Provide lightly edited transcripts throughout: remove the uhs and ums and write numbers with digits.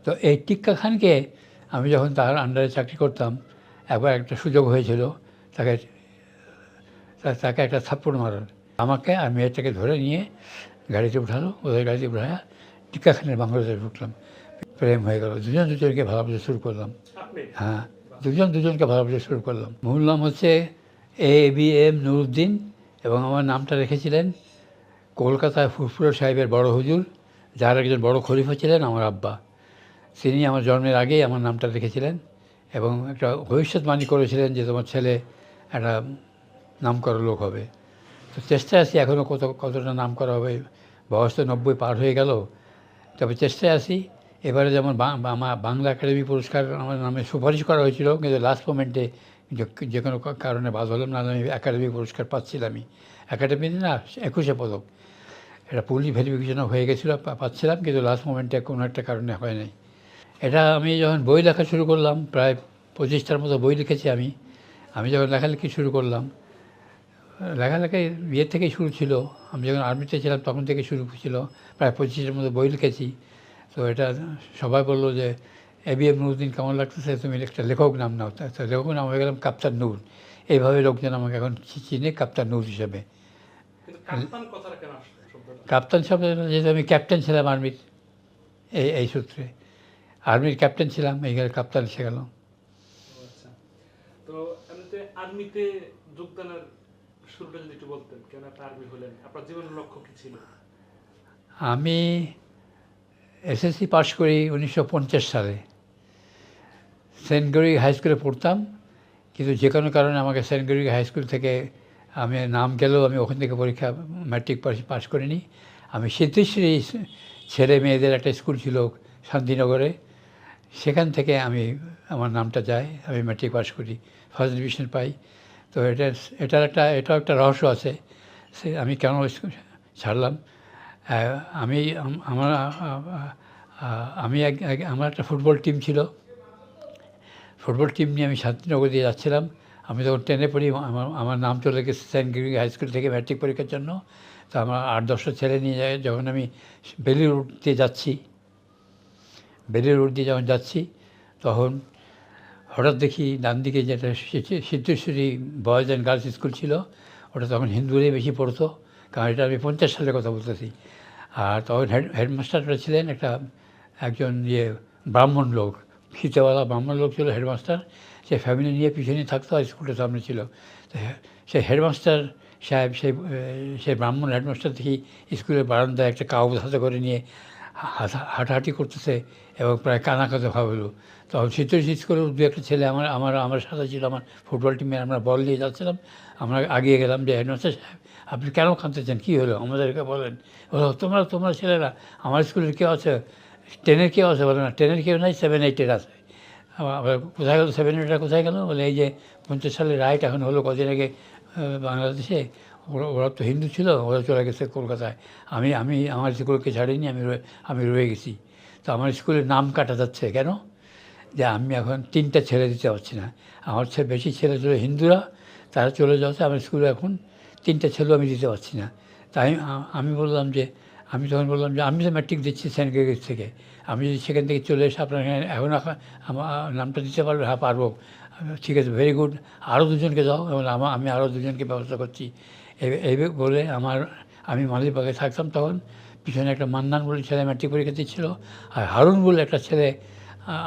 তো এই টিক্কা খানকে আমি যখন তার আন্ডারে চাকরি করতাম, একবার একটা সুযোগ হয়েছিল তাকে তাকে একটা থাপ্পড় মারার। আমাকে আর মেয়েটাকে ধরে নিয়ে গাড়িতে উঠালো, ওদের গাড়িতে উঠায় টিক্কা খানের বাংলাদেশে ঢুকলাম। প্রেম হয়ে গেল, দুজন দুজনকে ভালোবাসা শুরু করলাম। হ্যাঁ, দুজন দুজনকে ভালোবাসা শুরু করলাম। মূল নাম হচ্ছে ABM নুরুদ্দিন, এবং আমার নামটা রেখেছিলেন কলকাতায় ফুরফুরা সাহেবের বড় হুজুর, যার একজন বড় খলিফা ছিলেন আমার আব্বা। তিনি আমার জন্মের আগেই আমার নামটা রেখেছিলেন এবং একটা ভবিষ্যৎবাণী করেছিলেন যে তোমার ছেলে একটা নামকরা লোক হবে। তো চেষ্টায় আছি, এখনও কতটা নাম করা হবে। বয়স তো 90 পার হয়ে গেল, তবে চেষ্টায় আছি। এবারে যেমন বাংলা একাডেমি পুরস্কার আমার নামে সুপারিশ করা হয়েছিল, কিন্তু লাস্ট মোমেন্টে যে কোনো কারণে বাদ হলাম, না আমি একাডেমি পুরস্কার পাচ্ছিলামই। একাডেমিতে না 21শে পদক, এটা পুলিশ ভেরিফিকেশনও হয়ে গেছিলো, পাচ্ছিলাম, কিন্তু লাস্ট মোমেন্টে কোনো একটা কারণে হয় নাই। এটা আমি যখন বই লেখা শুরু করলাম, প্রায় 25টার মতো বই লিখেছি আমি। আমি যখন লেখালেখি শুরু করলাম, লেখালেখি থেকেই শুরু ছিল। আমি যখন আর্মিতে ছিলাম তখন থেকে শুরু ছিল, প্রায় 25টার মতো বই লিখেছি। তো এটা সবাই বললো যে ABM নুরুদ্দিন কেমন লাগতেছে, তুমি একটা লেখক নাম নাও। তো লেখক নাম হয়ে গেলাম কাপ্তান নূর। এইভাবে লোকজন আমাকে এখন চিনে কাপ্তান নূর হিসেবে। কাপ্তান শব্দ যেহেতু আমি ক্যাপ্টেন ছিলাম আর্মির, এই সূত্রে আর্মির ক্যাপ্টেন ছিলাম, এইখানে কাপ্তান এসে গেল। তো এমনিতে আর্মিতে যোগদানের শুরুটা যদি একটু বলতেন, কেন আপনি আর্মি হলেন, আপনার জীবনের লক্ষ্য কি ছিল? আমি SSC পাশ করি 1950 সালে। সেন্ট গেরি হাই স্কুলে পড়তাম, কিন্তু যে কোনো কারণে আমাকে সেন্ট গেরি হাই স্কুল থেকে আমি নাম গেলেও আমি ওখান থেকে পরীক্ষা ম্যাট্রিক পাস করিনি। আমি সিদ্ধেশ্বরী ছেলে মেয়েদের একটা স্কুল ছিল শান্তিনগরে, সেখান থেকে আমার নামটা যায়, আমি ম্যাট্রিক পাস করি, ফার্স্ট ডিভিশন পাই। তো এটাও একটা রহস্য আছে, আমি কেন ছাড়লাম। আমি আমার আমি আমার একটা ফুটবল টিম ছিল, ফুটবল টিম নিয়ে আমি শান্তিনগর দিয়ে যাচ্ছিলাম। আমি তখন 10-এ পড়ি, আমার নাম চলে গেছে সেন্ট গেরি হাই স্কুল থেকে ম্যাট্রিক পরীক্ষার জন্য। তো আমার 8-10টা ছেলে নিয়ে যায়, যখন আমি বেলি রোড দিয়ে যাচ্ছি, যখন যাচ্ছি, তখন হঠাৎ দেখি ডান দিকে যেটা Siddheshwari boys and girls school ছিল, ওটা তখন হিন্দুরাই বেশি পড়তো, কারণ এটা আমি 50 সালের কথা বলতেছি। আর তখন হেডমাস্টারটা ছিলেন একজন ব্রাহ্মণ লোক, ফিতেওয়ালা ব্রাহ্মণ লোক ছিল হেডমাস্টার। সে ফ্যামিলি নিয়ে পিছনে থাকতো, আর স্কুলটা সামনে ছিল। তো সেই হেডমাস্টার সাহেব, সেই ব্রাহ্মণ হেডমাস্টার দেখি স্কুলের বারান্দায় একটা কাগজ হাতে করে নিয়ে হাঁটাহাঁটি করতেছে এবং প্রায় কানাকাতে ভাব হলো। তখন সিদ্ধেশ্বরী স্কুলের দু একটা ছেলে আমার সাথে ছিল, আমার ফুটবল টিমে, আমরা বল নিয়ে যাচ্ছিলাম। আমরা আগিয়ে গেলাম যে হেডমাস্টার সাহেব, আপনি কেন কাঁদতেছেন, কী হলো আমাদেরকে বলেন। বলো তোমরা ছেলেরা, আমার স্কুলের কেউ আছে, 10-এর কেউ আছে? বলে না, 10-এর কেউ নাই, 7-8-এর আছে। আবার কোথায় গেল 7-8-রা, কোথায় গেল? বলে এই যে 50 সালের রাইট এখন হলো কদিন আগে বাংলাদেশে, ওরা তো হিন্দু ছিল, ওরা চলে গেছে কলকাতায়। আমার স্কুলকে ছাড়িনি, আমি রয়ে গেছি। তো আমার স্কুলের নাম কাটা যাচ্ছে কেন, যে আমি এখন 3টা ছেলে দিতে পারছি না। আমার বেশি ছেলে ছিল হিন্দুরা, তারা চলে যাচ্ছে, আমার স্কুলে এখন 3টা ছেলেও আমি দিতে পারছি না। তাই আমি বললাম যে আমি তখন বললাম যে আমি তো ম্যাট্রিক দিচ্ছি সেন্ট গেরিস থেকে, আমি যদি সেখান থেকে চলে এসে আপনার এখন আমার নামটা দিতে পারবে? হ্যাঁ পারবো। ঠিক আছে, ভেরি গুড, আরও দুজনকে দাও। এবং আমি আরও দুজনকে ব্যবস্থা করছি। এই বলে আমি মালিবাগে থাকতাম তখন, পিছনে একটা মান্নান বলে ছেলে ম্যাট্রিক পরীক্ষা দিচ্ছিল, আর হারুন বলে একটা ছেলে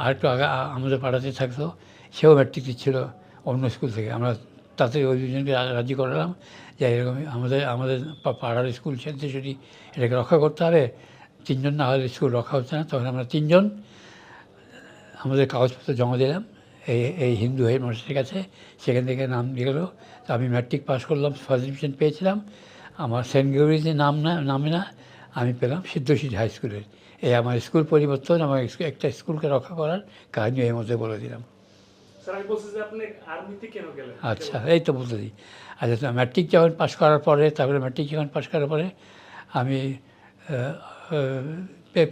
আরেকটু আগে আমাদের পাড়াতে থাকতো, সেও ম্যাট্রিক দিচ্ছিল অন্য স্কুল থেকে। আমরা তাতে ওই দুজনকে রাজি করালাম যে এরকম আমাদের পাড়ার স্কুল সিদ্ধেশ্বরী, এটাকে রক্ষা করতে হবে, 3জন না হলে স্কুল রক্ষা হচ্ছে না। তখন আমরা 3জন আমাদের কাগজপত্র জমা দিলাম এই হিন্দু হেডমাস্টারের কাছে, সেখান থেকে নাম দিয়ে গেলো। তো আমি ম্যাট্রিক পাস করলাম, ফার্স্ট ডিভিশন পেয়েছিলাম। আমার সেন্ট গেরিজে নামে না, আমি পেলাম সিদ্ধেশ্বরী হাই স্কুলের। এই আমার স্কুল পরিবর্তন, আমার একটা স্কুলকে রক্ষা করার কাহিনী এর মধ্যে বলে দিলাম। আচ্ছা, এই তো বলতে দিই। আচ্ছা, ম্যাট্রিক যখন পাস করার পরে, তারপরে ম্যাট্রিক যখন পাস করার পরে আমি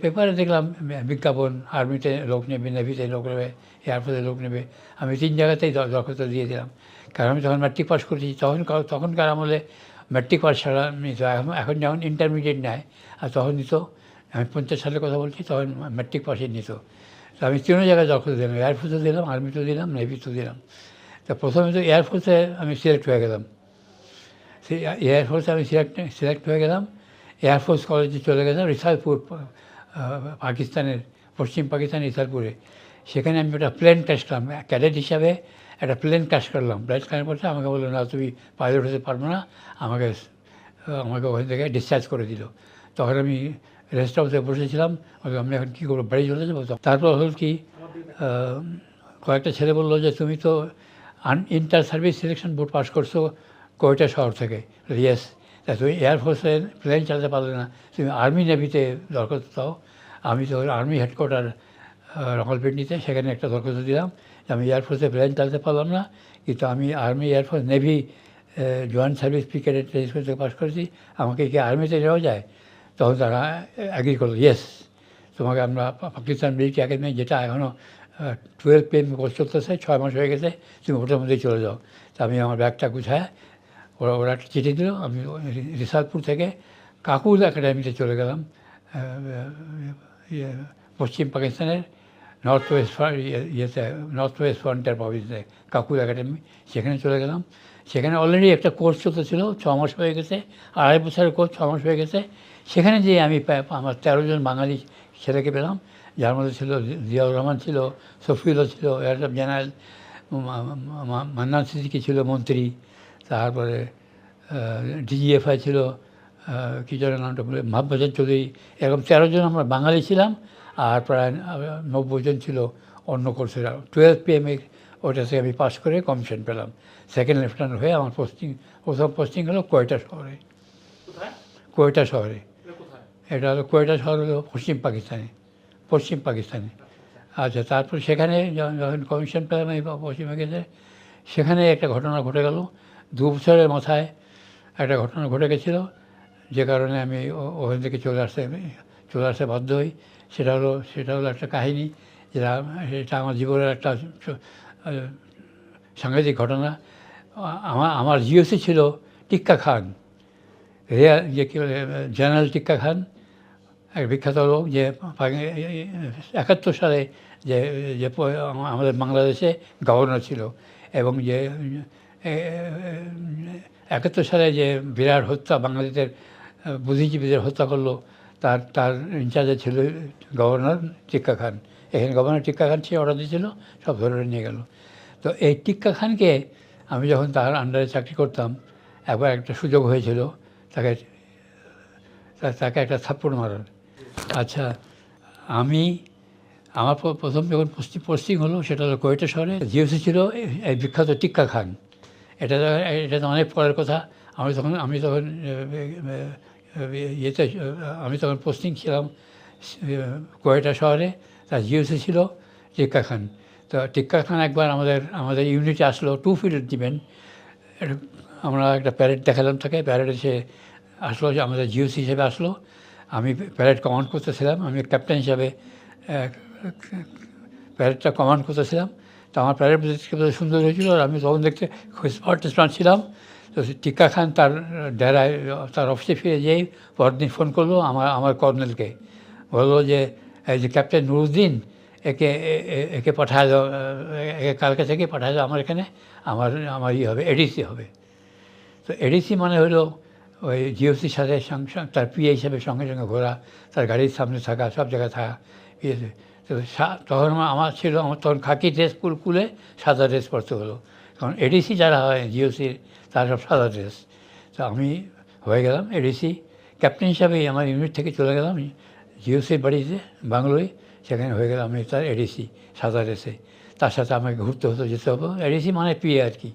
পেপারে দেখলাম বিজ্ঞাপন, আর্মিতে লোক নেবে, নেভিতে লোক নেবে, এয়ারফোর্সে লোক নেবে। আমি 3 জায়গাতেই দরখাস্ত দিয়ে দিলাম, কারণ আমি তখন ম্যাট্রিক পাস করেছি। তখনকার আমলে ম্যাট্রিক পাস ছাড়া নিত, এখন যেমন ইন্টারমিডিয়েট নেয়, আর তখন নিত। আমি 50 সালের কথা বলছি, তখন ম্যাট্রিক পাসে নিত। তো আমি 3 জায়গায় দরখাস্ত দিলাম, এয়ারফোর্সে দিলাম, আর্মিতেও দিলাম, নেভিতেও দিলাম। তা প্রথমে তো এয়ারফোর্সে আমি সিলেক্ট হয়ে গেলাম। সেই এয়ারফোর্সে আমি সিলেক্ট হয়ে গেলাম। এয়ারফোর্স কলেজে চলে গেলাম রিসালপুর, পাকিস্তানের, পশ্চিম পাকিস্তান রিসালপুরে। সেখানে আমি একটা প্লেন ক্র্যাশ করলাম, ক্যাডেট হিসাবে একটা প্লেন ক্র্যাশ করলাম। প্লেন ক্র্যাশ করতে আমাকে বললো, না তুমি পাইলট হতে পারবো না, আমাকে আমাকে ওখান থেকে ডিসচার্জ করে দিল। তখন আমি রেস্ট হাউসে বসেছিলাম, আমি এখন কী করবো, বাড়ি চলে যাবো। তারপর হল কি, কয়েকটা ছেলে বললো যে তুমি তো inter service selection board pass করছো কোয়েটা শহর থেকে। ইয়েস। তা তুমি এয়ারফোর্সে প্লেন চালাতে পারলে না, তুমি আর্মি নেভিতে দরখাস্ত দাও। আমি তো আর্মি হেডকোয়ার্টার রকলপিন্ডিতে, সেখানে একটা দরখাস্ত দিলাম যে আমি এয়ারফোর্সে প্লেন চালাতে পারলাম না, কিন্তু আমি army air force navy joint service pre cadet school থেকে পাস করেছি, আমাকে কি আর্মিতে নেওয়া যায়? তখন তারা অ্যাগ্রি করলো, ইয়েস, তোমাকে আমরা পাকিস্তান মিলিটারি একাডেমি, যেটা এখনও 12 PM কোর্স চলতেছে, 6 মাস হয়ে গেছে, তুমি ওটার মধ্যেই চলে যাও। তা আমি আমার ব্যাগটা গুছায়, ওরা একটা চিঠি দিল, আমি রিসালপুর থেকে কাকুল একাডেমিতে চলে গেলাম, পশ্চিম পাকিস্তানের নর্থ ওয়েস্ট ফ্রন্টিয়ার প্রভিন্সে কাকুল একাডেমি, সেখানে চলে গেলাম। সেখানে অলরেডি একটা কোর্স চলতেছিল, 6 মাস হয়ে গেছে, 2.5 বছরের কোর্স, 6 মাস হয়ে গেছে। সেখানে যেয়ে আমি আমার 13 জন বাঙালি ছেলেকে পেলাম, যার মধ্যে ছিল জিয়াউর রহমান, ছিল শফিউল্লাহ, ছিল এয়ারট্রাফ জেনারেল, মান্নান সিদ্দিকী ছিল মন্ত্রী, তারপরে ডিজিএফআই ছিল, কী যেন নামটা বলে, মহাব্বাজান চৌধুরী। এরকম 13 জন আমরা বাঙালি ছিলাম, আর প্রায় 90 জন ছিল অন্য কোর্সের। 12 PM ওটা থেকে আমি পাস করে কমিশন পেলাম, সেকেন্ড লেফটেন্যান্ট হয়ে। আমার প্রথম পোস্টিং হলো কোয়েটা শহরে। কোয়েটা শহরে, এটা হলো কোয়েটা শহর, হলো পশ্চিম পাকিস্তানে। আচ্ছা, তারপর সেখানে যখন কমিশন পেলাম এই পশ্চিম পাকিস্তানে, সেখানে একটা ঘটনা ঘটে গেল। 2 বছরের মাথায় একটা ঘটনা ঘটে গেছিলো, যে কারণে আমি ওখান থেকে চলে আসতে বাধ্য হই। সেটা হলো একটা কাহিনী, এটা আমার জীবনের একটা সাংঘাতিক ঘটনা। আমার জিওসি ছিল টিক্কা খান, যে কী বলে, জেনারেল টিক্কা খান, এক বিখ্যাত লোক, যে 71 সালে যে যে আমাদের বাংলাদেশে গভর্নর ছিল, এবং যে 71 সালে যে বিরাট হত্যা, বাঙালিদের বুদ্ধিজীবীদের হত্যা করলো, তার ইনচার্জে ছিল গভর্নর টিক্কা খান। এখানে গভর্নর টিক্কা খান সে অর্ডার দিয়েছিল, সব ধরে নিয়ে গেল। তো এই টিক্কা খানকে আমি যখন তার আন্ডারে চাকরি করতাম, একবার একটা সুযোগ হয়েছিল তাকে একটা থাপ্পড় মারার। আচ্ছা, আমার প্রথম যখন পোস্টিং হলো, সেটা হলো কোয়েটা শহরে। জিওসি ছিল এই বিখ্যাত টিক্কা খান। এটা তো অনেক পরের কথা। আমি তখন পোস্টিং ছিলাম কোয়েটা শহরে, তার জিওসি ছিল টিক্কা খান। তো টিক্কা খান একবার আমাদের ইউনিটে আসলো, 2 পিরিয়ড দিবেন। আমরা একটা প্যারেড দেখালাম তাকে, প্যারেডে সে আসলো, আমাদের জিওসি হিসেবে আসলো। আমি প্যারেড কমান্ড করতেছিলাম, আমি ক্যাপ্টেন হিসাবে প্যারেডটা কমান্ড করতেছিলাম। তো আমার প্যারেড দেখতে সুন্দর হয়েছিল, আর আমি তখন দেখতে স্মার্ট ছিলাম। তো টিক্কা খান তার ডেরায়, তার অফিসে ফিরে যেয়েই পরদিন ফোন করলো আমার কর্নেলকে, বললো যে এই যে ক্যাপ্টেন নুরুদ্দিন, একে পাঠায় দাও, একে কালকে থেকে পাঠায় দাও আমার এখানে, আমার হবে, এডিসি হবে। তো এডিসি মানে হলো ওই জিওসির সাথে তার পিএ হিসাবে সঙ্গে সঙ্গে ঘোরা, তার গাড়ির সামনে থাকা, সব জায়গায় থাকা, ইয়েতে। তো তখন আমার তখন খাকি ড্রেস খুলে সাদা ড্রেস পরতে হলো, কারণ এডিসি যারা হয় জিওসির, তারা সব সাদা ড্রেস। তো আমি হয়ে গেলাম এডিসি, ক্যাপ্টেন হিসাবেই আমার ইউনিট থেকে চলে গেলাম জিওসির বাড়িতে বাংলোয়, সেখানে হয়ে গেলাম আমি তার এডিসি সাদা ড্রেসে। তার সাথে আমাকে ঘুরতে হতো, যেতে হতো। এডিসি মানে পিএ আর কি।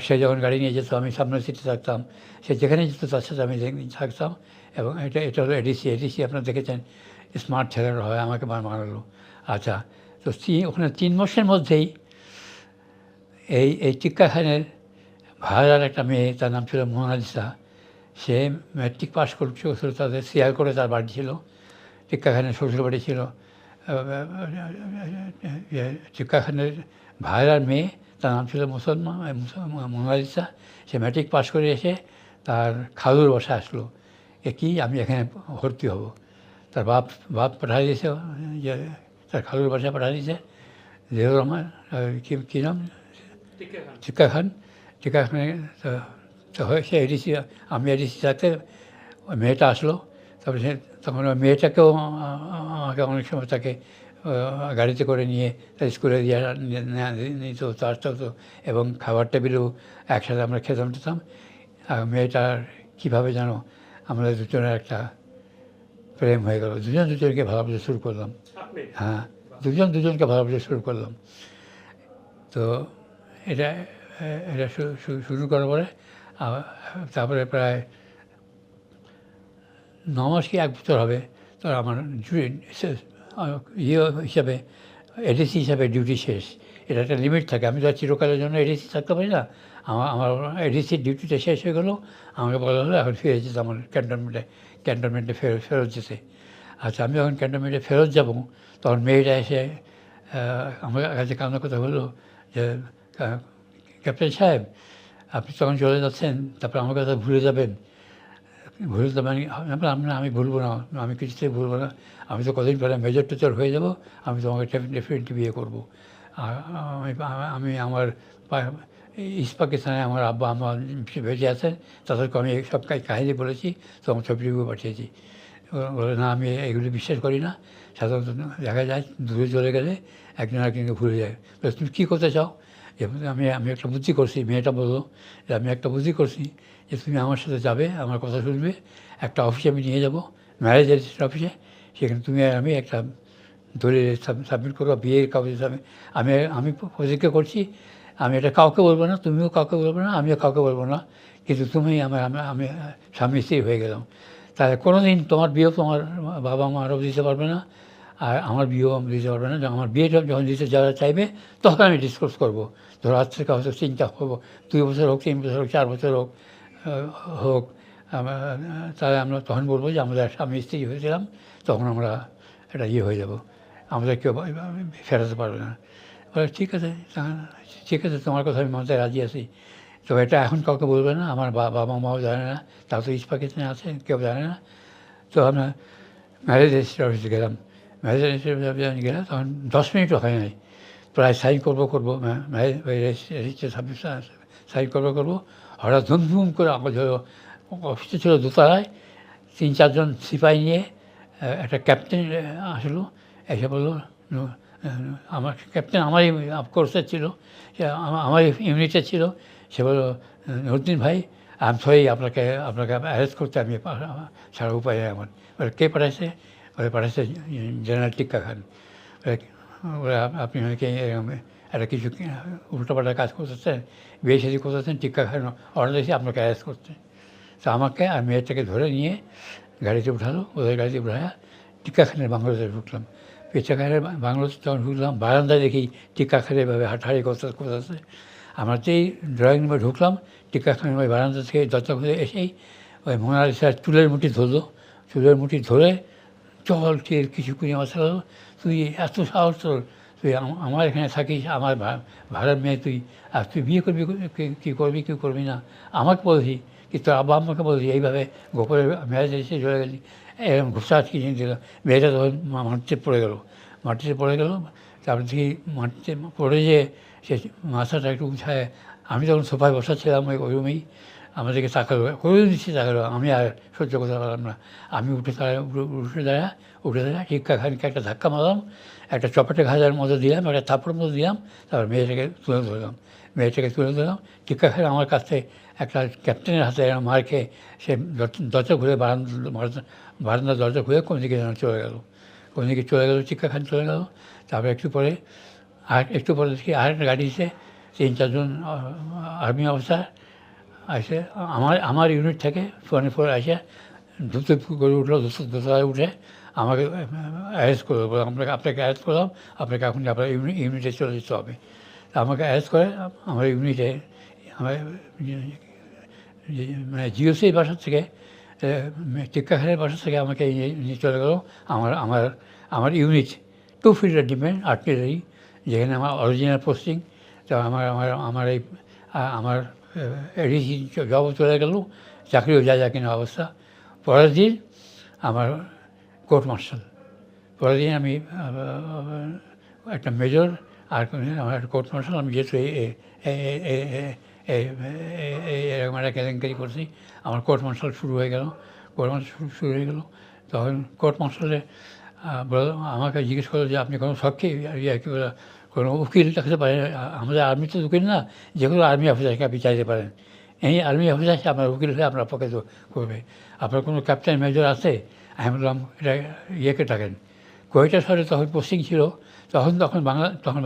সে যখন গাড়ি নিয়ে যেত, আমি সামনের সিটে থাকতাম, সে যেখানে যেত তার সাথে আমি থাকতাম। এবং এটা হলো এডিসি আপনারা দেখেছেন, স্মার্ট ছেলেরা হয়, আমাকে মানালো। আচ্ছা, তো ওখানে 3 মাসের মধ্যেই এই টিক্কা খানের ভাইরার একটা মেয়ে, তার নাম ছিল মোনালিসা, সে ম্যাট্রিক পাস করছিল, তাদের করে তার বাড়ি ছিল, টিক্কা খানের শ্বশুর বাড়ি ছিল। টিক্কা খানের ভাইরার মেয়ে, তার নাম ছিল মোনালিসা। সে ম্যাট্রিক পাস করে এসে তার খালুর বাসায় আসলো, আমি এখানে ভর্তি হব। তার বাপ পাঠাই দিয়েছে যে তার খালুর বাসায় পাঠিয়ে দিয়েছে। জিয়াউর রহমান কী নাম, টিকা খান। টিক্কা খান। টিক্কা খানে তো সে এডিসি, আমি এডিসি থাকতে ওই মেয়েটা আসলো। তারপরে সে তখন ওই মেয়েটাকেও আমাকে অনেক সময় তাকে গাড়িতে করে নিয়ে তার স্কুলে দিয়ে নিত, আসতে হতো এবং খাবার টেবিলেও একসাথে আমরা খেতাম টেতাম। আর মেয়েটার কীভাবে যেন আমরা দুজনের একটা প্রেম হয়ে গেল, দুজন দুজনকে ভালোবাসা শুরু করলাম। আপনি? হ্যাঁ, দুজন দুজনকে ভালোবাসা শুরু করলাম। তো এটা এটা শুরু করার পরে তারপরে প্রায় 9 মাস কি 1 বছর হবে, তো আমার ইয়ে হিসাবে এডিসি হিসাবে ডিউটি শেষ। এটা একটা লিমিট থাকে, আমি তো আর চিরকালের জন্য এডিসি থাকতে পারি না। আমার এডিসির ডিউটিটা শেষ হয়ে গেলো, আমাকে বলা হলো এখন ফিরে যেতে, আমার ক্যান্টনমেন্টে ফেরত যেতে। আচ্ছা, আমি যখন ক্যান্টনমেন্টে ফেরত যাব তখন মেয়েটা এসে আমার কাছে কান্নার কথা হলো যে ক্যাপ্টেন সাহেব, আপনি তখন চলে যাচ্ছেন, তারপরে আমার কথা ভুলে যাবেন। ভুলে যাবেন? আমি ভুলবো না, আমি কিছুতেই ভুলবো না। আমি তো কদিন পরে মেজর টেজর হয়ে যাব, আমি তোমাকে ডেফিনেটলি বিয়ে করবো। আর আমি আমার ইস্ট পাকিস্তানে আমার আব্বা আম্মা বেঁচে আছেন, তাদেরকে আমি সব কাহিনী বলেছি, তো আমার ছবিটুকু পাঠিয়েছি। বলে না, আমি এগুলি বিশ্বাস করি না। সাধারণত দেখা যায় দূরে চলে গেলে একজন আরেকজনকে ভুলে যায়। তুমি কী করতে চাও? আমি একটা বুদ্ধি করছি। মেয়েটা বললো যে আমি একটা বুদ্ধি করছি যে তুমি আমার সাথে যাবে, আমার কথা শুনবে, একটা অফিসে আমি নিয়ে যাব, ম্যারেজ রেজিস্ট্রি অফিসে। সেখানে তুমি আর আমি একটা দলিল সাবমিট করবো, বিয়ের কাগজ। আমি প্রতিজ্ঞা করছি আমি এটা কাউকে বলবো না, তুমিও কাউকে বলবো না, আমিও কাউকে বলবো না, কিন্তু তুমি আমি স্বামী স্ত্রী হয়ে গেলাম। তাহলে কোনো দিন তোমার বিয়েও তোমার বাবা মা আরও দিতে পারবে না, আর আমার বিয়েও আমি দিতে পারবে না। আমার বিয়েটা যখন দিতে যারা চাইবে তখন আমি ডিসকাস করবো। ধরো আজ থেকে হয়তো চিন্তা হবো 2 বছর হোক, 3 বছর হোক, 4 বছর হোক হোক তাহলে আমরা তখন বলবো যে আমাদের স্বামী স্ত্রী হয়েছিলাম, তখন আমরা একটা ইয়ে হয়ে যাব, আমাদের কেউ ফেরাতে পারবে না। বলে ঠিক আছে, ঠিক আছে, তোমার কথা আমি মানতে রাজি আছি, তো এটা এখন কাউকে বলবে না, আমার বাবা মাও জানে না, তাও তো ইস্ট পাকিস্তানে আছে, কেউ জানে না। তো আমরা ম্যারেজ রেজিস্ট্রি অফিসে গেলাম। ম্যারেজ রেজিস্ট্রি অফিসে গেলাম, তখন 10 মিনিটও হয় নাই, প্রায় সাইন করবো ম্যারেজ রেজিস্ট্রি সাইন করবো, হঠাৎ ধুম করে আমার অফিসে ছিল দোতলায়, 3-4 জন সিপাহি নিয়ে একটা ক্যাপ্টেন আসলো, এসে বললো আমার ক্যাপ্টেন আমারই কোর্সের ছিল, আমার ইউনিটে ছিল। সে বললো নুরুদ্দিন ভাই, আমি সরি, আপনাকে অ্যারেস্ট করতে আমি ছাড়া উপায় নেই আমার। কে পাঠাইছে? পাঠাইছে জেনারেল টিক্কা খান। আপনি অনেকে একটা কিছু উল্টোপাল্টা কাজ করতেছেন, বিয়ে শাদী করতেছেন, টিক্কা খান অর্ডার দিয়েছে আপনাকে অ্যারেস্ট করতে। তো আমাকে আর মেয়েটাকে ধরে নিয়ে গাড়িতে উঠালো, ওদের গাড়িতে উঠায় টিক্কা খানের বাংলাদেশে ঢুকলাম। টিক্কা খানের বাংলাদেশে যখন ঢুকলাম, বারান্দায় দেখি টিক্কা খানের এভাবে হাঁটাহাঁড়ি করতেছে। আমরা যেই ড্রয়িং রুমে ঢুকলাম, টিক্কা খানের ওই বারান্দা থেকে দরজা খুলে এসেই ওই মোনালিসার চুলের মুঠি ধরলো, চুলের মুঠি ধরে চল কিছু করে আমার সাথে, তুই এত সাহস তোর, তুই আমার এখানে থাকিস, আমার ভাড়ার মেয়ে তুই, আর তুই বিয়ে করবি, কী করবি না আমাকে বলছি, কিন্তু আব্বা আম্মাকে বলছি, এইভাবে গোপরে ম্যারেজ এসে চলে গেলি, এরকম ঘুষাট কিনে দিল। মেয়েটা তখন মাটিতে পড়ে গেল। তারপর দেখি মাটিতে পড়ে যে সে মাথাটা একটু উঠায়, আমি তখন সোফায় বসা ছিলাম ওই রুমেই, আমাদেরকে তাকালো, করে দিচ্ছি তাকালো, আমি আর সহ্য করতে পারলাম না। আমি উঠে দাঁড়া টিক্কা খানকে একটা ধাক্কা মারলাম, একটা চপাটে ঘাজার মতো দিলাম, একটা থাপড়ের মতো দিলাম, তারপর মেয়েটাকে তুলে ধরলাম। টিক্কা খান আমার কাছে একটা ক্যাপ্টেনের হাতে মার খেয়ে সে দরজা ঘুরে বারান্দার দরজা ঘুরে কোন দিকে যেন চলে গেল, টিক্কা খান চলে গেল। তারপর একটু পরে দেখি আরেকটা গাড়ি এসে 3-4 জন আর্মি অফিসার আসে আমার ইউনিট থেকে ফোনে আসে, দ্রুত করে উঠলো, দোতলায় উঠে আমাকে অ্যারেস্ট করলো, আপনাকে অ্যারেস্ট করলাম, আপনাকে এখন আপনার ইউনিটে চলে যেতে হবে। আমাকে অ্যারেস্ট করে আমার ইউনিটে, আমার মানে জিওসির বাসা থেকে, টিক্কা খানের বাসা থেকে আমাকে নিয়ে চলে গেলো আমার ইউনিট 2 ফিল্ড রেজিমেন্ট আর্টিলারি, যেখানে আমার অরিজিনাল পোস্টিং। তো আমার এডিসি জবও চলে গেল, চাকরিও যা কিনা অবস্থা। পরের দিন আমার কোর্ট মার্শাল পরের দিন আমি একটা মেজর আর আমার একটা কোর্ট মার্শাল, আমি যেহেতু এরকম একটা কেলেঙ্কারি করছি, আমার কোর্ট মার্শাল শুরু হয়ে গেল। কোর্ট মার্শাল শুরু হয়ে গেল, তখন কোর্ট মার্শালে আমাকে জিজ্ঞেস করলো যে আপনি কোনো সাক্ষী কোনো উকিল থাকতে পারেন? আমাদের আর্মিতে উকিল না, যে কোনো আর্মি অফিসারকে আপনি চাইতে পারেন, এই আর্মি অফিসার আপনার উকিল হয়ে আপনার পক্ষে করবে। আপনার কোনো ক্যাপ্টেন মেজর আছে? আমি বললাম এটা ইয়েকে থাকেন, কোয়েটা শহরে তখন পোস্টিং ছিল, তখন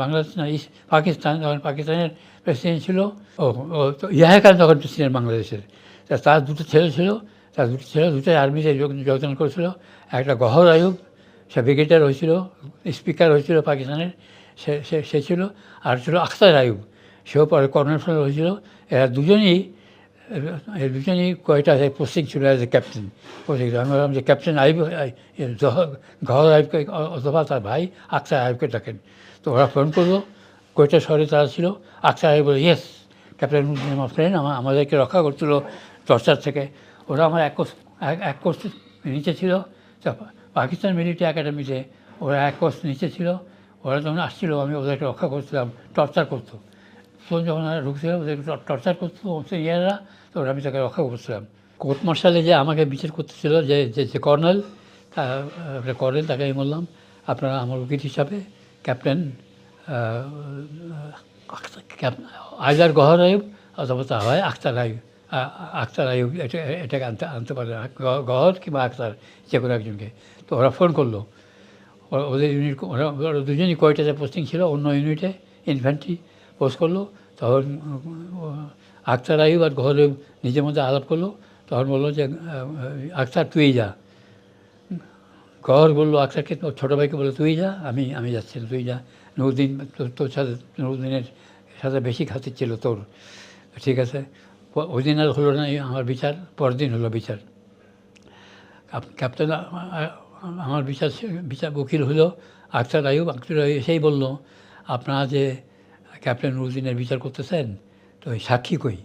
বাংলাদেশ না পাকিস্তান, তখন পাকিস্তানের প্রেসিডেন্ট ছিল তো ইয়াহিয়া খান তখন প্রেসিডেন্ট বাংলাদেশের। তার দুটো ছেলে ছিল, দুটোই আর্মিতে যোগদান করেছিল। একটা গহর আয়ুব, সে ব্রিগেডিয়ার হয়েছিল, স্পিকার হয়েছিল পাকিস্তানের, সে ছিল। আর ছিল আখতার আয়ুব, সেও পরে কর্নেল হয়েছিল। এরা দুজনেই কয়টা পোস্টিং ছিল অ্যাজ এ ক্যাপ্টেন পোস্টিং। আমি বললাম যে ক্যাপ্টেন আয়ুব, গহর আয়ুবকে অথবা তার ভাই আখতার আয়ুবকে ডাকেন। তো ওরা ফোন করলো, কোয়েটা শহরে তারা ছিল। আখতার আয়ুব বলে ইয়েস, ক্যাপ্টেন আমার ফ্রেন্ড আমাদেরকে রক্ষা করছিল টর্চার থেকে। ওরা আমার এক কোর্স নিচে ছিল, পাকিস্তান মিলিটারি একাডেমিতে ওরা এক কোর্স নিচে ছিল। ওরা যখন আসছিল আমি ওদেরকে রক্ষা করছিলাম, টর্চার করতো। তখন যখন ওরা ঢুকছিল ওদেরকে টর্চার করতো ইয়ারা, তো ওরা আমি তাকে রক্ষা করছিলাম। কোর্ট মার্শালে যে আমাকে বিচার করতেছিল যে কর্নেল, তাকে আমি বললাম আপনারা আমার উকিল হিসাবে ক্যাপ্টেন আইদার গহর আয়ুব অথবা তা হয় আখতার আয়ুব এটাকে আনতে পারে, গহর কিংবা আখতার, যে কোনো একজনকে। তো ওরা ফোন করলো, ওদের ইউনিট ওরা দুজনই কোয়েটাতে পোস্টিং ছিল, অন্য ইউনিটে ইনফ্যান্ট্রি পোস্ট করলো। তখন আখতার আয়ুব আর গহর আয়ুব নিজের মধ্যে আলাপ করলো। তখন বললো যে আখতার তুই যা। গহর বললো আখতারকে, ছোটো ভাইকে বললো তুই যা, আমি যাচ্ছি, তুই যা। নুরুদ্দিন তোর সাথে, নুরুদ্দিনের সাথে বেশি খাতির ছিল তোর, ঠিক আছে। ওই দিন আর হলো না আমার বিচার, পরের দিন হলো বিচার। ক্যাপ্টেন আমার বিচার উকিল হলো আখতার আয়ুব এসেই বললো আপনারা যে ক্যাপ্টেন নুরুদ্দিনের বিচার করতেছেন, তো ওই সাক্ষী কই?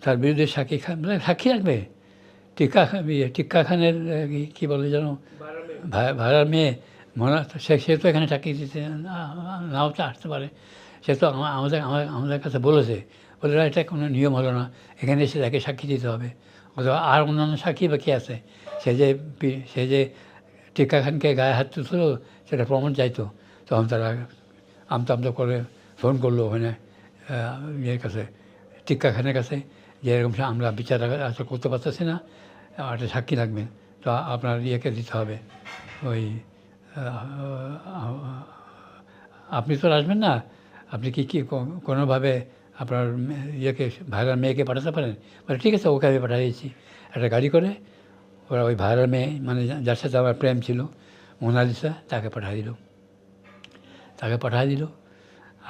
তার বিরুদ্ধে সাক্ষী রাখবে? টিক্কা খানের কী বলে যেন ভাড়ার মেয়ে, সে তো এখানে সাক্ষী দিতে নাও তো আসতে পারে। সে তো আমাদের কাছে বলে এটা কোনো নিয়ম হলো না, এখানে এসে তাকে সাক্ষী দিতে হবে। অথবা আর অন্যান্য সাক্ষী বা কী আছে? সে যে টিক্কা খানকে গায়ে হাত তুলছিল সেটা প্রমাণ চাইতো। তখন তারা আমতা করে ফোন করলো ওখানে ইয়ের কাছে, টিক্কা খানের কাছে, যে এরকম আমরা বিচার করতে পারতেছি না, একটা সাক্ষী লাগবে, তো আপনার ইয়েকে দিতে হবে, ওই আপনি তো আসবেন না, আপনি কি কোনোভাবে আপনার ইয়েকে ভাইরার মেয়েকে পাঠাতে পারেন? বলে ঠিক আছে, ওকে আমি পাঠিয়ে দিয়েছি। একটা গাড়ি করে ওরা ওই ভাইরার মেয়ে, মানে যার সাথে আমার প্রেম ছিল, মোনালিসা, তাকে পাঠিয়ে দিল।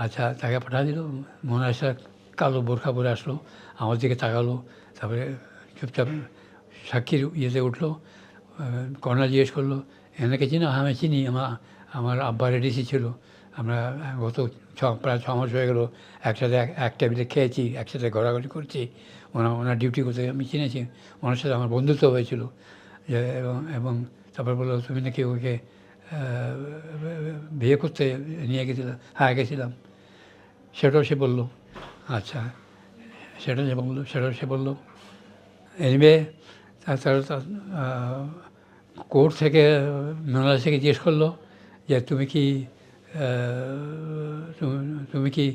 আচ্ছা, তাকে পাঠিয়ে দিল। মোনালিসা কালো বোরখা পরে আসলো, আমার দিকে তাকালো, তারপরে চুপচাপ সাক্ষীর ইয়েতে উঠলো। কর্নেল জিজ্ঞেস করলো এনাকে চিনো? আমি চিনি, আমার আব্বার এডিসি ছিল, আমরা গত প্রায় 6 মাস হয়ে গেলো একসাথে এক টেবিলে খেয়েছি, একসাথে ঘোরাঘুরি করছি, ওনার ডিউটি করতে আমি চিনেছি, ওনার সাথে আমার বন্ধুত্ব হয়েছিল। এবং তারপর বললো তুমি নাকি ওকে বিয়ে করতে নিয়ে গেছিলাম? হ্যাঁ, গেছিলাম। সেটাও সে বললো। আচ্ছা, সেটাও সে বললো। এনিওয়ে তারপরে কোর্ট থেকে মোনালিসাকে জিজ্ঞেস করলো যে তুমি কি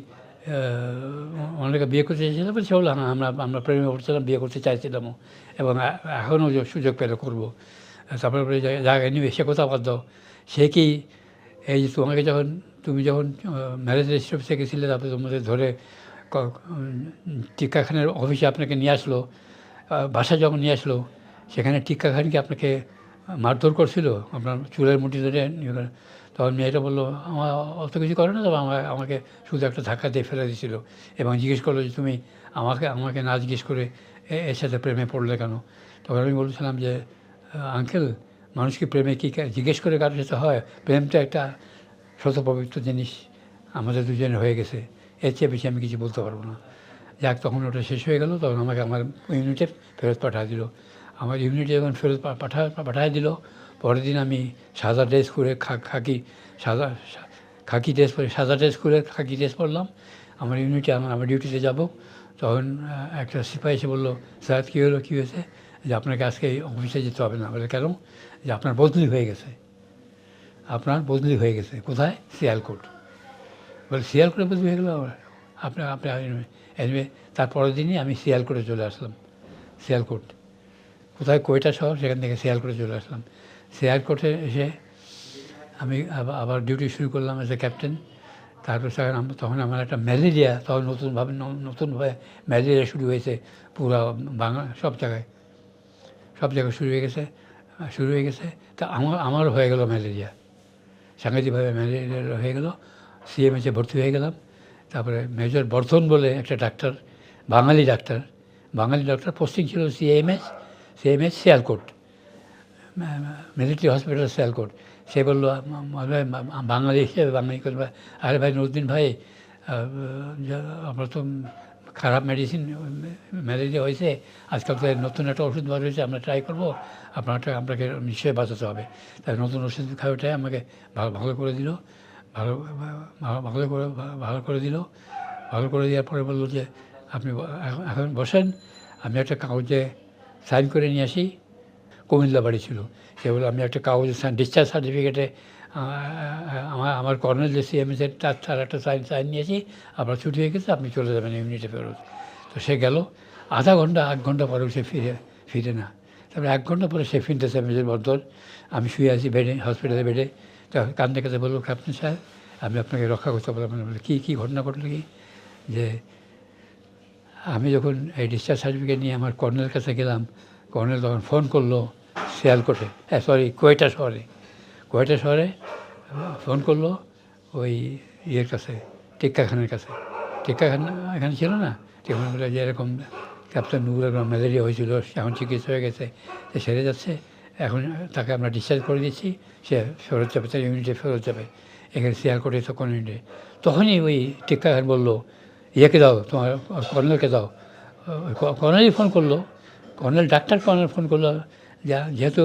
ওনাকে বিয়ে করতে চাইছিলাম? বলছে বললো হ্যাঁ, আমরা প্রেমে পড়ছিলাম, বিয়ে করতে চাইছিলামও, এবং এখনও সুযোগ পেলে করবো। তারপরে জায়গায় নিয়ে সে কথা বাদ দাও, সে কি এই যে তুমি যখন ম্যারেজ রেজিস্ট্রি অফিসে গেছিলে, তারপরে তোমাদের ধরে টিক্কা খানের অফিসে আপনাকে নিয়ে আসলো, বাসা যখন নিয়ে আসলো, সেখানে টিক্কা খানকে আপনাকে মারধর করছিল, আপনার চুলের মুঠি ধরে। তখন মেয়েটা বললো আমার অত কিছু করে না, তবে আমাকে শুধু একটা ধাক্কা দিয়ে ফেলে দিয়েছিল, এবং জিজ্ঞেস করলো যে তুমি আমাকে না জিজ্ঞেস করে এর সাথে প্রেমে পড়লে কেন? তখন আমি বলছিলাম যে আঙ্কেল, মানুষ কি প্রেমে কী জিজ্ঞেস করে কারোর সাথে হয়? প্রেমটা একটা শতপবিত্র জিনিস, আমাদের দুজনের হয়ে গেছে, এর চেয়ে বেশি আমি কিছু বলতে পারবো না। যাক, তখন ওটা শেষ হয়ে গেল। তখন আমাকে আমার ইউনিটে ফেরত পাঠিয়ে দিল। আমার ইউনিটে যখন ফেরত পাঠিয়ে দিল, পরের দিন আমি সাদা ড্রেস করে খাকি ড্রেস পরে সাদা ড্রেস করে খাকি ড্রেস পরলাম। আমার ইউনিটে আমার ডিউটিতে যাব। তখন একটা সিপাহি এসে বললো, স্যার কী হলো, কী হয়েছে? যে আপনাকে আজকে অফিসে যেতে হবে না। বলে কেন? যে আপনার বদলি হয়ে গেছে, আপনার বদলি হয়ে গেছে। কোথায়? শিয়ালকোট। বলে শিয়ালকোটে বদলি হয়ে গেলো আপনার আপনার এনিওয়ে তার পরের দিনই আমি শিয়ালকোটে চলে আসলাম। শিয়ালকোট কোথায়? কোয়েটা শহর, সেখান থেকে শিয়ালকোটে চলে আসলাম। শিয়ালকোটে এসে আমি আবার ডিউটি শুরু করলাম এজ এ ক্যাপ্টেন। তারপর তখন আমার একটা ম্যালেরিয়া, তখন নতুনভাবে ম্যালেরিয়া শুরু হয়েছে পুরো সব জায়গায় শুরু হয়ে গেছে। তা আমারও হয়ে গেল ম্যালেরিয়া, সাংঘাতিকভাবে ম্যালেরিয়া হয়ে গেল। সিএমএইচে ভর্তি হয়ে গেলাম। তারপরে মেজর বর্ধন বলে একটা ডাক্তার, বাঙালি ডাক্তার পোস্টিং ছিল CMH Sialkot, military hospital Sialkot. সে বললো বাঙালি হিসেবে বাঙালি করবে, আরে ভাই নুরুদ্দিন ভাই, আমরা তো খারাপ মেডিসিন, ম্যালেরিয়া হয়েছে, আজকাল তো নতুন একটা ওষুধ বার হয়েছে, আমরা ট্রাই করবো, আপনাকে নিশ্চয়ই বাঁচাতে হবে। তাই নতুন ওষুধ খাওয়াটাই আমাকে ভালো করে দিল। ভালো করে দেওয়ার পরে বললো যে আপনি এখন বসেন, আমি একটা কাগজে সাইন করে নিয়ে আসি। কুমিল্লা বাড়ি ছিল। সে বললো আমি একটা কাগজে ডিসচার্জ সার্টিফিকেটে আমার কর্নেল যে সিএমএসের তার একটা সাইন নিয়েছি, আপনার ছুটি হয়ে গেছে, আপনি চলে যাবেন ইউনিটে ফেরত। তো সে গেল। আধা ঘন্টা 1 ঘন্টা পরেও সে ফিরে না। তারপরে 1 ঘন্টা পরে সে ফিরতেছে মেজর বর্ধন। আমি শুয়ে আছি বেডে, হসপিটালে বেডে। তা কান্দে কাছে বললো, ক্যাপ্টেন সাহেব আমি আপনাকে রক্ষা করতে পারলাম না। বলে কী ঘটনা ঘটলো কি? যে আমি যখন এই ডিসচার্জ সার্টিফিকেট নিয়ে আমার কর্নেলের কাছে গেলাম, কর্নেল তখন ফোন করলো শিয়ালকোটে, কোয়েটা শহরে ফোন করলো ওই ইয়ের কাছে, টিক্কা খানের কাছে। টিক্কা খান এখানে ছিল না? টিক্কা খান বলে যে এরকম ক্যাপ্টেন নুরুল আলম ম্যালেরিয়া হয়েছিল, এখন চিকিৎসা হয়ে গেছে, সে সেরে যাচ্ছে, এখন তাকে আমরা ডিসচার্জ করে দিচ্ছি, সে ফেরত যাবে, তার ইউনিটে ফেরত যাবে, এখানে শিয়ালকোটে তো কোন ইউনিটে। তখনই ওই টিক্কা খান বললো, ইয়েকে দাও, তোমার কর্নেলকে দাও। কর্নেলই ফোন করলো, কর্নেল ফোন করলো, যেহেতু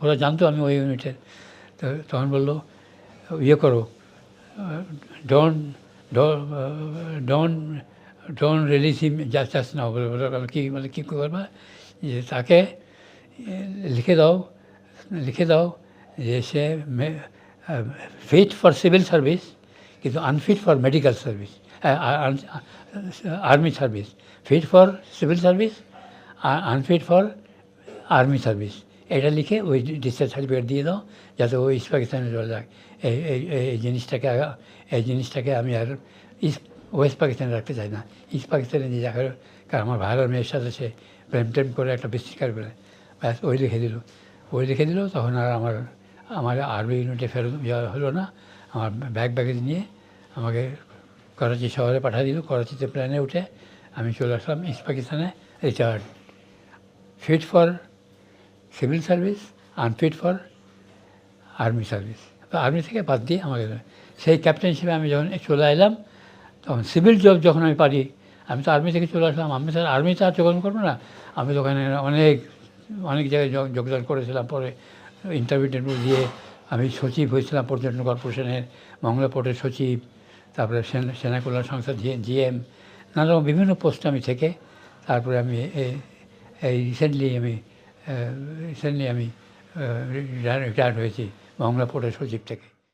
ওরা জানতো আমি ওই ইউনিটের। তো তখন বললো ইয়ে করো, don't release him just now. বলে কী করবা? যে তাকে লিখে দাও যে সে ফিট ফর সিভিল সার্ভিস কিন্তু unfit for medical service, army service. Fit for civil service, unfit for army service. এটা লিখে ওই ডিসচার্জ সার্টিফিকেট দিয়ে দাও, যাতে ওই ইস্ট পাকিস্তানে চলে যায়। এই জিনিসটাকে আমি আর ওয়েস্ট পাকিস্তানে রাখতে চাই না, ইস্ট পাকিস্তানে নিয়ে যাওয়ার। কারণ আমার ভাইয়ের মেয়ের সাথে সে প্রেম করে একটা বিশৃঙ্খলা করে, ব্যাস ওই লিখে দিল। তখন আর আমার আর্মি ইউনিটে ফেরত যাওয়া হলো না। আমার ব্যাগেজ নিয়ে আমাকে করাচি শহরে পাঠিয়ে দিল। করাচিতে প্লেনে উঠে আমি চলে আসলাম ইস্ট পাকিস্তানে, retired, fit for civil service, unfit for army service. তো আর্মি থেকে বাদ দিয়ে আমাকে সেই ক্যাপ্টেন হিসেবে আমি যখন চলে এলাম, তখন সিভিল জব যখন আমি পারি, আমি তো আর্মি থেকে চলে আসলাম। আমি তো আর্মিতে আর যোগদান করবো না। আমি তো ওখানে অনেক জায়গায় যোগদান করেছিলাম। পরে ইন্টারভিউ দিয়ে আমি সচিব হয়েছিলাম পর্যটন কর্পোরেশনের, মংলা পোর্টের সচিব, তারপরে সেনা কল্যাণ সংস্থা জিএম, নানা রকম বিভিন্ন পোস্টে আমি থেকে তারপরে আমি রিসেন্টলি আমি রিটায়ার্ড হয়েছি মংলা পোর্টের সচিব থেকে।